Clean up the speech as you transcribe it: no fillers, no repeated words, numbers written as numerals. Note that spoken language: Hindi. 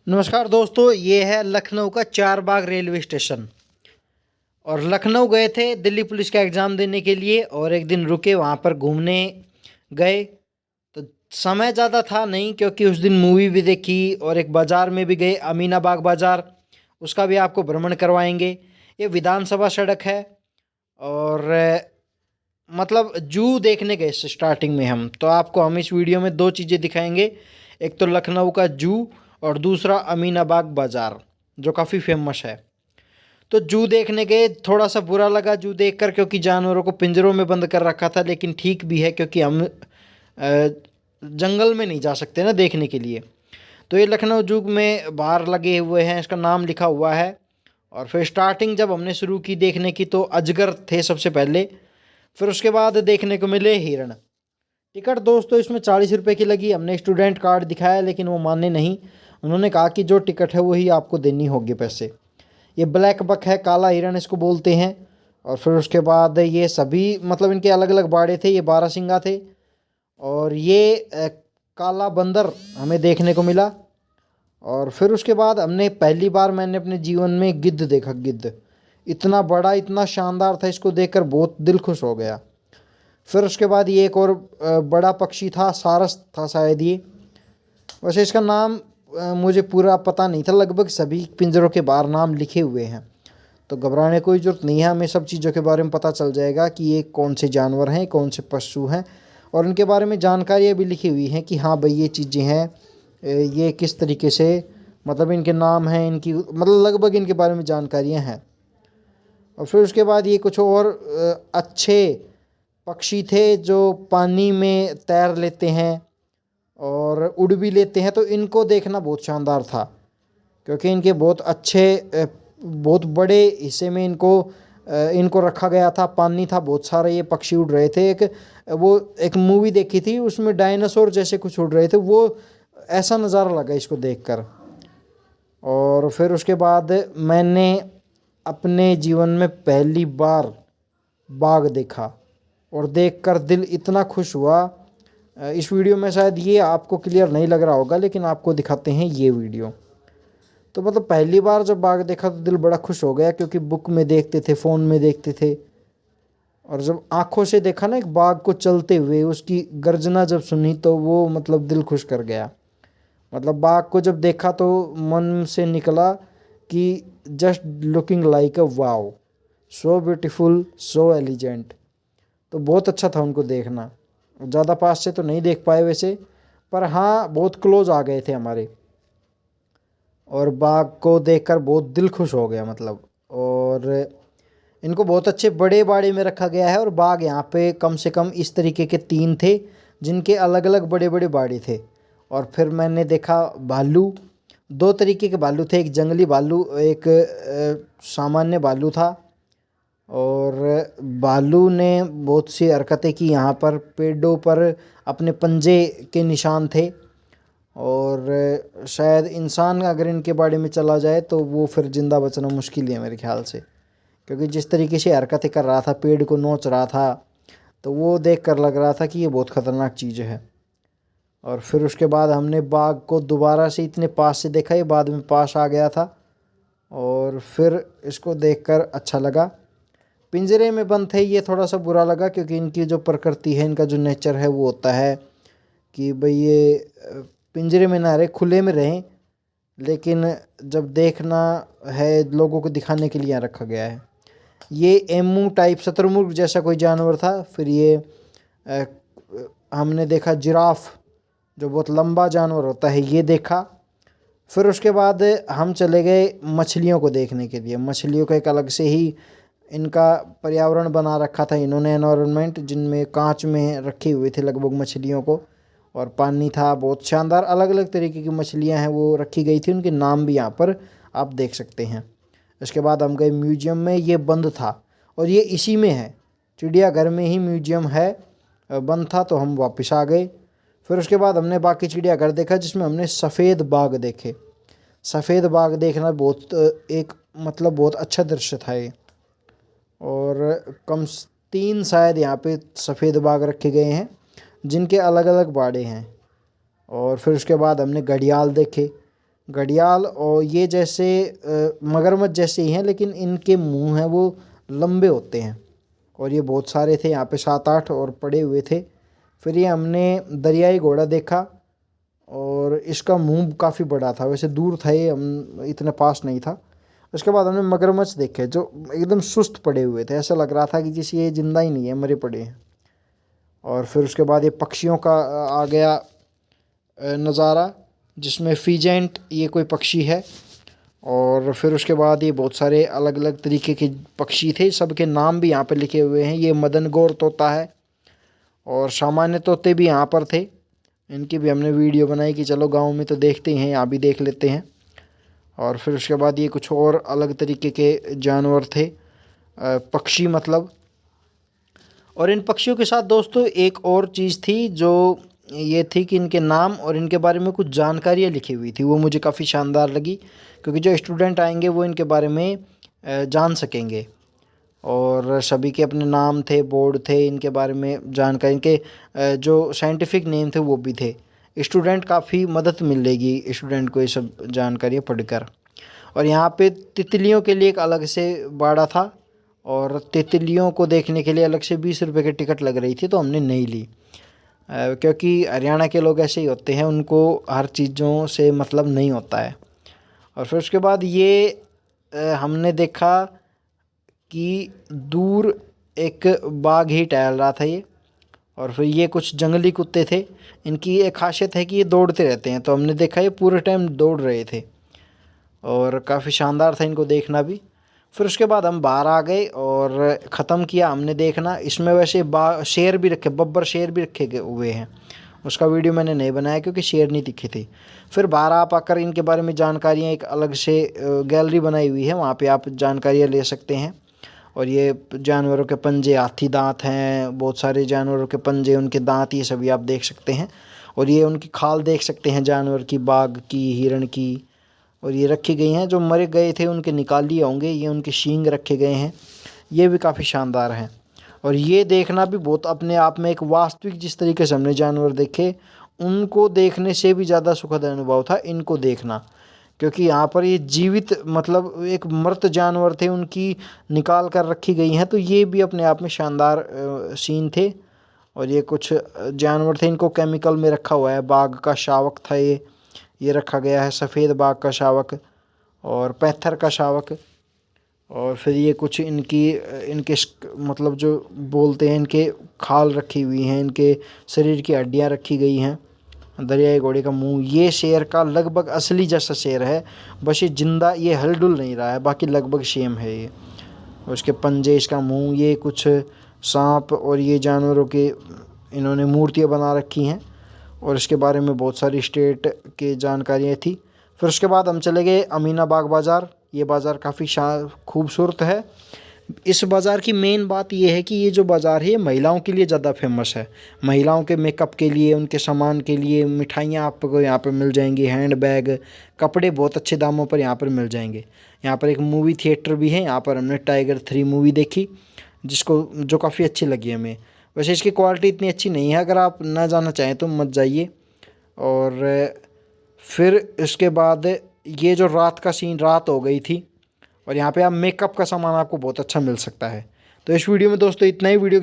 नमस्कार दोस्तों, ये है लखनऊ का चारबाग रेलवे स्टेशन। और लखनऊ गए थे दिल्ली पुलिस का एग्ज़ाम देने के लिए और एक दिन रुके वहाँ पर घूमने गए। तो समय ज़्यादा था नहीं क्योंकि उस दिन मूवी भी देखी और एक बाज़ार में भी गए, अमीनाबाग बाज़ार, उसका भी आपको भ्रमण करवाएंगे। ये विधानसभा सड़क है और मतलब जू देखने गए स्टार्टिंग में हम। तो आपको हम इस वीडियो में दो चीज़ें दिखाएंगे, एक तो लखनऊ का जू और दूसरा अमीनाबाग बाज़ार जो काफ़ी फेमस है। तो जू देखने गए, थोड़ा सा बुरा लगा जू देखकर क्योंकि जानवरों को पिंजरों में बंद कर रखा था, लेकिन ठीक भी है क्योंकि हम जंगल में नहीं जा सकते ना देखने के लिए। तो ये लखनऊ जू में बाहर लगे हुए हैं, इसका नाम लिखा हुआ है। और फिर स्टार्टिंग जब हमने शुरू की देखने की तो अजगर थे सबसे पहले, फिर उसके बाद देखने को मिले हिरण। टिकट दोस्तों इसमें 40 रुपये की लगी। हमने स्टूडेंट कार्ड दिखाया लेकिन वो माने नहीं, उन्होंने कहा कि जो टिकट है वही आपको देनी होगी पैसे। ये ब्लैक बक है, काला हिरण इसको बोलते हैं। और फिर उसके बाद ये सभी मतलब इनके अलग अलग बाड़े थे, ये बारहसिंगा थे। और ये काला बंदर हमें देखने को मिला। और फिर उसके बाद हमने पहली बार मैंने अपने जीवन में गिद्ध देखा। गिद्ध इतना बड़ा, इतना शानदार था, इसको देखकर बहुत दिल खुश हो गया। फिर उसके बाद ये एक और बड़ा पक्षी था, सारस था शायद ये। वैसे इसका नाम मुझे पूरा पता नहीं था, लगभग सभी पिंजरों के बाहर नाम लिखे हुए हैं। तो घबराने कोई ज़रूरत नहीं है, हमें सब चीज़ों के बारे में पता चल जाएगा कि ये कौन से जानवर हैं, कौन से पशु हैं, और उनके बारे में जानकारियाँ भी लिखी हुई हैं कि हाँ भाई ये चीज़ें हैं, ये किस तरीके से मतलब इनके नाम हैं, इनकी मतलब लगभग इनके बारे में जानकारियाँ हैं। और फिर उसके बाद ये कुछ और अच्छे पक्षी थे जो पानी में तैर लेते हैं और उड़ भी लेते हैं। तो इनको देखना बहुत शानदार था क्योंकि इनके बहुत अच्छे बहुत बड़े हिस्से में इनको रखा गया था, पानी था बहुत सारा, ये पक्षी उड़ रहे थे। एक मूवी देखी थी, उसमें डायनासोर जैसे कुछ उड़ रहे थे, वो ऐसा नज़ारा लगा इसको देखकर। और फिर उसके बाद मैंने अपने जीवन में पहली बार बाघ देखा और देखकर दिल इतना खुश हुआ। इस वीडियो में शायद ये आपको क्लियर नहीं लग रहा होगा लेकिन आपको दिखाते हैं ये वीडियो। तो मतलब पहली बार जब बाघ देखा तो दिल बड़ा खुश हो गया क्योंकि बुक में देखते थे, फ़ोन में देखते थे, और जब आँखों से देखा ना एक बाघ को चलते हुए, उसकी गर्जना जब सुनी तो वो मतलब दिल खुश कर गया। मतलब बाघ को जब देखा तो मन से निकला कि just looking like a wow, so beautiful, सो एलिजेंट। तो बहुत अच्छा था उनको देखना। ज़्यादा पास से तो नहीं देख पाए वैसे, पर हाँ बहुत क्लोज आ गए थे हमारे। और बाघ को देखकर बहुत दिल खुश हो गया मतलब। और इनको बहुत अच्छे बड़े बाड़े में रखा गया है। और बाघ यहाँ पे कम से कम इस तरीके के 3 थे जिनके अलग अलग बड़े बड़े बाड़े थे। और फिर मैंने देखा भालू, 2 तरीके के भालू थे, एक जंगली भालू, एक सामान्य भालू था। और भालू ने बहुत सी हरकतें की यहाँ पर, पेड़ों पर अपने पंजे के निशान थे। और शायद इंसान अगर इनके बारे में चला जाए तो वो फिर ज़िंदा बचना मुश्किल है मेरे ख्याल से, क्योंकि जिस तरीके से हरकतें कर रहा था, पेड़ को नोच रहा था, तो वो देख कर लग रहा था कि ये बहुत ख़तरनाक चीज़ है। और फिर उसके बाद हमने बाघ को दोबारा से इतने पास से देखा, ये बाद में पास आ गया था। और फिर इसको देखकर अच्छा लगा। पिंजरे में बंद थे, ये थोड़ा सा बुरा लगा क्योंकि इनकी जो प्रकृति है, इनका जो नेचर है वो होता है कि भाई ये पिंजरे में ना रहे, खुले में रहें, लेकिन जब देखना है लोगों को दिखाने के लिए यहाँ रखा गया है। ये एमू टाइप शतुरमुर्ग जैसा कोई जानवर था। फिर ये हमने देखा जिराफ, जो बहुत लंबा जानवर होता है, ये देखा। फिर उसके बाद हम चले गए मछलियों को देखने के लिए। मछलियों का एक अलग से ही इनका पर्यावरण बना रखा था इन्होंने, एनवायरनमेंट, जिनमें कांच में रखे हुए थे लगभग मछलियों को, और पानी था बहुत शानदार। अलग अलग तरीके की मछलियां हैं वो रखी गई थी, उनके नाम भी यहाँ पर आप देख सकते हैं। इसके बाद हम गए म्यूजियम में, ये बंद था और ये इसी में है, चिड़ियाघर में ही म्यूजियम है, बंद था तो हम वापस आ गए। फिर उसके बाद हमने बाकी चिड़ियाघर देखा जिसमें हमने सफ़ेद बाघ देखे। सफ़ेद बाघ देखना बहुत एक मतलब बहुत अच्छा दृश्य था ये। और 3 शायद यहाँ पे सफ़ेद बाघ रखे गए हैं जिनके अलग अलग बाड़े हैं। और फिर उसके बाद हमने घड़ियाल देखे। घड़ियाल और ये जैसे मगरमच्छ जैसे ही हैं, लेकिन इनके मुंह हैं वो लंबे होते हैं। और ये बहुत सारे थे यहाँ पे, 7-8 और पड़े हुए थे। फिर ये हमने दरियाई घोड़ा देखा और इसका मुंह काफ़ी बड़ा था, वैसे दूर था ये, हम इतने पास नहीं था। उसके बाद हमने मगरमच्छ देखे जो एकदम सुस्त पड़े हुए थे, ऐसा लग रहा था कि जैसे ये जिंदा ही नहीं है, मरे पड़े हैं। और फिर उसके बाद ये पक्षियों का आ गया नज़ारा, जिसमें फीजेंट ये कोई पक्षी है। और फिर उसके बाद ये बहुत सारे अलग अलग तरीके के पक्षी थे, सबके नाम भी यहाँ पर लिखे हुए हैं। ये मदन गौर तोता है और सामान्य तोते भी यहाँ पर थे, इनकी भी हमने वीडियो बनाई कि चलो गांव में तो देखते ही हैं, यहाँ भी देख लेते हैं। और फिर उसके बाद ये कुछ और अलग तरीके के जानवर थे, पक्षी मतलब। और इन पक्षियों के साथ दोस्तों एक और चीज़ थी, जो ये थी कि इनके नाम और इनके बारे में कुछ जानकारियाँ लिखी हुई थी, वो मुझे काफ़ी शानदार लगी, क्योंकि जो स्टूडेंट आएंगे वो इनके बारे में जान सकेंगे। और सभी के अपने नाम थे, बोर्ड थे, इनके बारे में जानकारी, इनके जो साइंटिफिक नेम थे वो भी थे। स्टूडेंट काफ़ी मदद मिलेगी स्टूडेंट को ये सब जानकारियाँ पढ़कर। और यहाँ पे तितलियों के लिए एक अलग से बाड़ा था, और तितलियों को देखने के लिए अलग से 20 रुपये की टिकट लग रही थी, तो हमने नहीं ली, क्योंकि हरियाणा के लोग ऐसे ही होते हैं, उनको हर चीज़ों से मतलब नहीं होता है। और फिर उसके बाद ये हमने देखा कि दूर एक बाघ ही टहल रहा था ये। और फिर ये कुछ जंगली कुत्ते थे, इनकी एक खासियत है कि ये दौड़ते रहते हैं, तो हमने देखा ये पूरे टाइम दौड़ रहे थे और काफ़ी शानदार था इनको देखना भी। फिर उसके बाद हम बाहर आ गए और ख़त्म किया हमने देखना। इसमें वैसे शेर भी रखे, बब्बर शेर भी रखे हुए हैं, उसका वीडियो मैंने नहीं बनाया क्योंकि शेर नहीं दिखे थे। फिर बाहर आप आकर इनके बारे में जानकारियाँ, एक अलग से गैलरी बनाई हुई है, वहाँ पे आप जानकारियाँ ले सकते हैं। और ये जानवरों के पंजे, हाथी दांत हैं, बहुत सारे जानवरों के पंजे, उनके दांत, ये सभी आप देख सकते हैं। और ये उनकी खाल देख सकते हैं जानवर की, बाघ की, हिरण की। और ये रखी गई हैं, जो मरे गए थे उनके निकाल लिए होंगे, ये उनके सींग रखे गए हैं, ये भी काफ़ी शानदार हैं। और ये देखना भी बहुत अपने आप में एक वास्तविक, जिस तरीके से हमने जानवर देखे उनको देखने से भी ज़्यादा सुखद अनुभव था इनको देखना, क्योंकि यहाँ पर ये जीवित मतलब एक मृत जानवर थे, उनकी निकाल कर रखी गई हैं, तो ये भी अपने आप में शानदार सीन थे। और ये कुछ जानवर थे, इनको केमिकल में रखा हुआ है। बाघ का शावक था ये रखा गया है, सफ़ेद बाघ का शावक और पैंथर का शावक। और फिर ये कुछ इनके मतलब जो बोलते हैं, इनके खाल रखी हुई हैं, इनके शरीर की हड्डियाँ रखी गई हैं। दरियाई घोड़े का मुंह, ये शेर का लगभग असली जैसा शेर है, बस ये जिंदा, ये हलडुल नहीं रहा है, बाकी लगभग सेम है ये। उसके पंजे, इसका मुंह, ये कुछ सांप और ये जानवरों के इन्होंने मूर्तियाँ बना रखी हैं। और इसके बारे में बहुत सारी स्टेट की जानकारियाँ थी। फिर उसके बाद हम चले गए अमीनाबाग बाज़ार। ये बाज़ार काफ़ी खूबसूरत है। इस बाज़ार की मेन बात ये है कि ये जो बाज़ार है ये महिलाओं के लिए ज़्यादा फेमस है। महिलाओं के मेकअप के लिए, उनके सामान के लिए, मिठाइयाँ आपको यहाँ पर मिल जाएंगी, हैंड बैग, कपड़े बहुत अच्छे दामों पर यहाँ पर मिल जाएंगे। यहाँ पर एक मूवी थिएटर भी है, यहाँ पर हमने टाइगर 3 मूवी देखी, जो काफ़ी अच्छी लगी हमें। वैसे इसकी क्वालिटी इतनी अच्छी नहीं है, अगर आप ना जाना चाहें तो मत जाइए। और फिर इसके बाद ये जो रात का सीन, रात हो गई थी और यहाँ पे आप मेकअप का सामान आपको बहुत अच्छा मिल सकता है। तो इस वीडियो में दोस्तों इतना ही। वीडियो